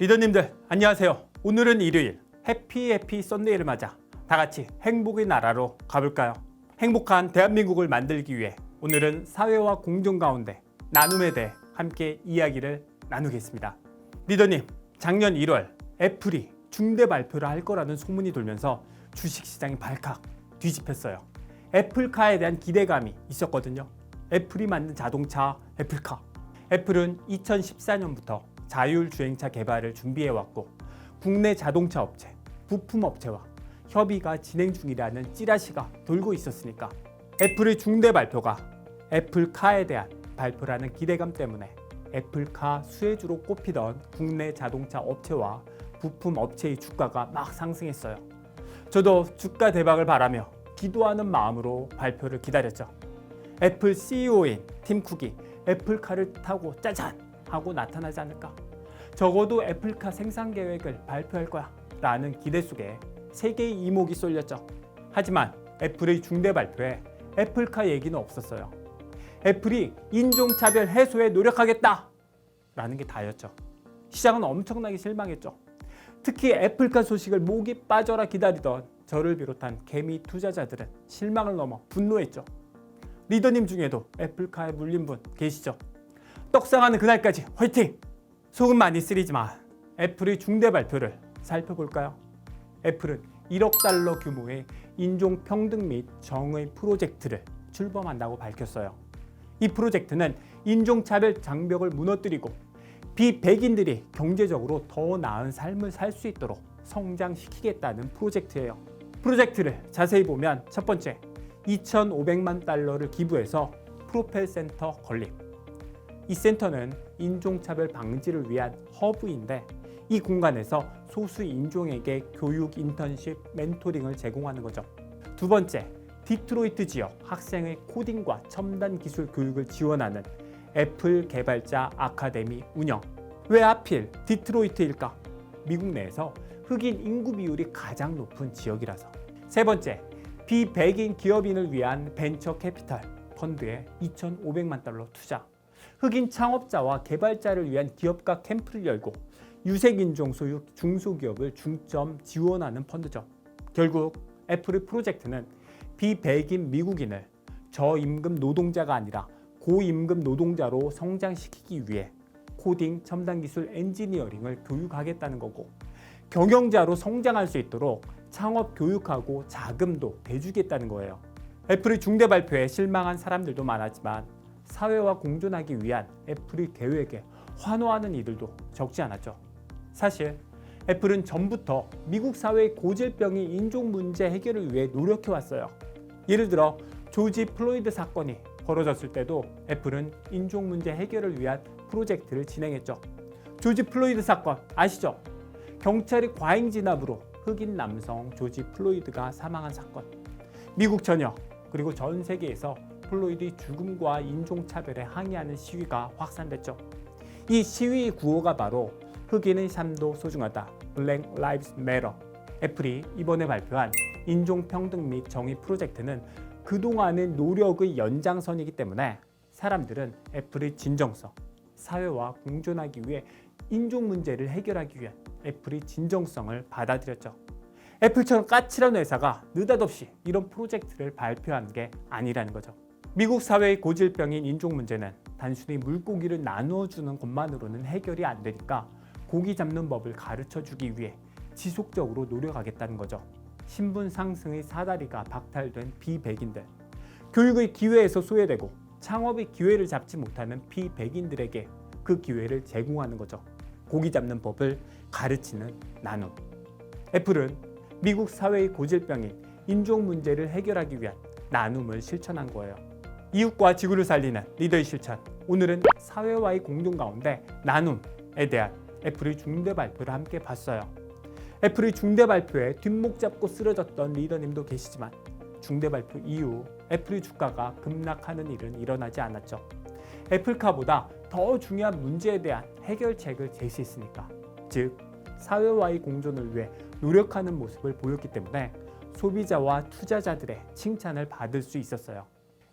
리더님들 안녕하세요. 오늘은 일요일 해피 썬데이를 맞아 다 같이 행복의 나라로 가볼까요? 행복한 대한민국을 만들기 위해 오늘은 사회와 공존 가운데 나눔에 대해 함께 이야기를 나누겠습니다. 리더님, 작년 1월 애플이 중대 발표를 할 거라는 소문이 돌면서 주식시장이 발칵 뒤집혔어요. 애플카에 대한 기대감이 있었거든요. 애플이 만든 자동차 애플카. 애플은 2014년부터 자율주행차 개발을 준비해왔고 국내 자동차 업체, 부품 업체와 협의가 진행 중이라는 찌라시가 돌고 있었으니까 애플의 중대 발표가 애플카에 대한 발표라는 기대감 때문에 애플카 수혜주로 꼽히던 국내 자동차 업체와 부품 업체의 주가가 막 상승했어요. 저도 주가 대박을 바라며 기도하는 마음으로 발표를 기다렸죠. 애플 CEO인 팀 쿡이 애플카를 타고 짜잔 하고 나타나지 않을까? 적어도 애플카 생산 계획을 발표할 거야 라는 기대 속에 세계의 이목이 쏠렸죠. 하지만 애플의 중대 발표에 애플카 얘기는 없었어요. 애플이 인종차별 해소에 노력하겠다 라는 게 다였죠. 시장은 엄청나게 실망했죠. 특히 애플카 소식을 목이 빠져라 기다리던 저를 비롯한 개미 투자자들은 실망을 넘어 분노했죠. 리더님 중에도 애플카에 물린 분 계시죠? 떡상하는 그날까지 화이팅! 소금 많이 쓰리지만 애플의 중대 발표를 살펴볼까요? 애플은 1억 달러 규모의 인종평등 및 정의 프로젝트를 출범한다고 밝혔어요. 이 프로젝트는 인종차별 장벽을 무너뜨리고 비백인들이 경제적으로 더 나은 삶을 살 수 있도록 성장시키겠다는 프로젝트예요. 프로젝트를 자세히 보면 첫 번째, 2,500만 달러를 기부해서 프로펠 센터 건립. 이 센터는 인종차별 방지를 위한 허브인데 이 공간에서 소수 인종에게 교육, 인턴십, 멘토링을 제공하는 거죠. 두 번째, 디트로이트 지역 학생의 코딩과 첨단 기술 교육을 지원하는 애플 개발자 아카데미 운영. 왜 하필 디트로이트일까? 미국 내에서 흑인 인구 비율이 가장 높은 지역이라서. 세 번째, 비백인 기업인을 위한 벤처 캐피탈 펀드에 2,500만 달러 투자. 흑인 창업자와 개발자를 위한 기업가 캠프를 열고 유색인종 소유 중소기업을 중점 지원하는 펀드죠. 결국 애플의 프로젝트는 비백인 미국인을 저임금 노동자가 아니라 고임금 노동자로 성장시키기 위해 코딩, 첨단기술, 엔지니어링을 교육하겠다는 거고 경영자로 성장할 수 있도록 창업 교육하고 자금도 대주겠다는 거예요. 애플의 중대 발표에 실망한 사람들도 많았지만 사회와 공존하기 위한 애플의 계획에 환호하는 이들도 적지 않았죠. 사실 애플은 전부터 미국 사회의 고질병인 인종 문제 해결을 위해 노력해왔어요. 예를 들어 조지 플로이드 사건이 벌어졌을 때도 애플은 인종 문제 해결을 위한 프로젝트를 진행했죠. 조지 플로이드 사건 아시죠? 경찰이 과잉 진압으로 흑인 남성 조지 플로이드가 사망한 사건. 미국 전역 그리고 전 세계에서 플로이드의 죽음과 인종차별에 항의하는 시위가 확산됐죠. 이 시위의 구호가 바로 흑인의 삶도 소중하다. Black Lives Matter. 애플이 이번에 발표한 인종평등 및 정의 프로젝트는 그동안의 노력의 연장선이기 때문에 사람들은 애플의 진정성, 사회와 공존하기 위해 인종 문제를 해결하기 위한 애플의 진정성을 받아들였죠. 애플처럼 까칠한 회사가 느닷없이 이런 프로젝트를 발표한 게 아니라는 거죠. 미국 사회의 고질병인 인종 문제는 단순히 물고기를 나누어주는 것만으로는 해결이 안 되니까 고기 잡는 법을 가르쳐주기 위해 지속적으로 노력하겠다는 거죠. 신분 상승의 사다리가 박탈된 비백인들, 교육의 기회에서 소외되고 창업의 기회를 잡지 못하는 비백인들에게 그 기회를 제공하는 거죠. 고기 잡는 법을 가르치는 나눔. 애플은 미국 사회의 고질병인 인종 문제를 해결하기 위한 나눔을 실천한 거예요. 이웃과 지구를 살리는 리더의 실천. 오늘은 사회와의 공존 가운데 나눔에 대한 애플의 중대 발표를 함께 봤어요. 애플의 중대 발표에 뒷목 잡고 쓰러졌던 리더님도 계시지만 중대 발표 이후 애플의 주가가 급락하는 일은 일어나지 않았죠. 애플카보다 더 중요한 문제에 대한 해결책을 제시했으니까, 즉 사회와의 공존을 위해 노력하는 모습을 보였기 때문에 소비자와 투자자들의 칭찬을 받을 수 있었어요.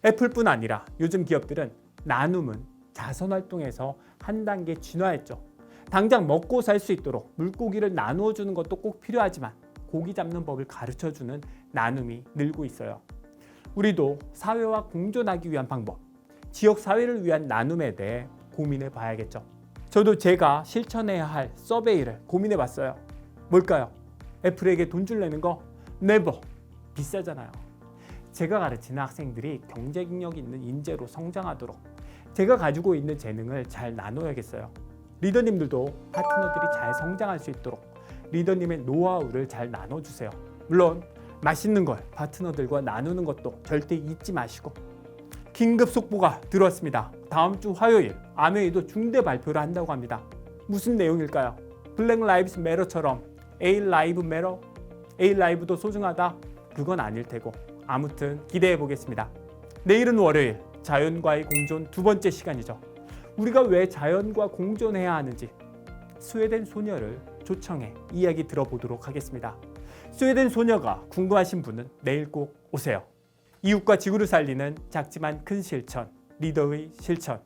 애플뿐 아니라 요즘 기업들은 나눔은 자선활동에서 한 단계 진화했죠. 당장 먹고 살 수 있도록 물고기를 나누어 주는 것도 꼭 필요하지만 고기 잡는 법을 가르쳐 주는 나눔이 늘고 있어요. 우리도 사회와 공존하기 위한 방법, 지역 사회를 위한 나눔에 대해 고민해 봐야겠죠. 저도 제가 실천해야 할 서베이를 고민해 봤어요. 뭘까요? 애플에게 돈 줄래는 거? 네버. 비싸잖아요. 제가 가르치는 학생들이 경쟁력 있는 인재로 성장하도록 제가 가지고 있는 재능을 잘 나눠야겠어요. 리더님들도 파트너들이 잘 성장할 수 있도록 리더님의 노하우를 잘 나눠주세요. 물론 맛있는 걸 파트너들과 나누는 것도 절대 잊지 마시고. 긴급 속보가 들어왔습니다. 다음 주 화요일 아메이도 중대 발표를 한다고 합니다. 무슨 내용일까요? 블랙 라이브스 매러처럼 A 라이브 매러? A 라이브도 소중하다? 그건 아닐 테고 아무튼 기대해 보겠습니다. 내일은 월요일 자연과의 공존 두 번째 시간이죠. 우리가 왜 자연과 공존해야 하는지 스웨덴 소녀를 초청해 이야기 들어보도록 하겠습니다. 스웨덴 소녀가 궁금하신 분은 내일 꼭 오세요. 이웃과 지구를 살리는 작지만 큰 실천, 리더의 실천.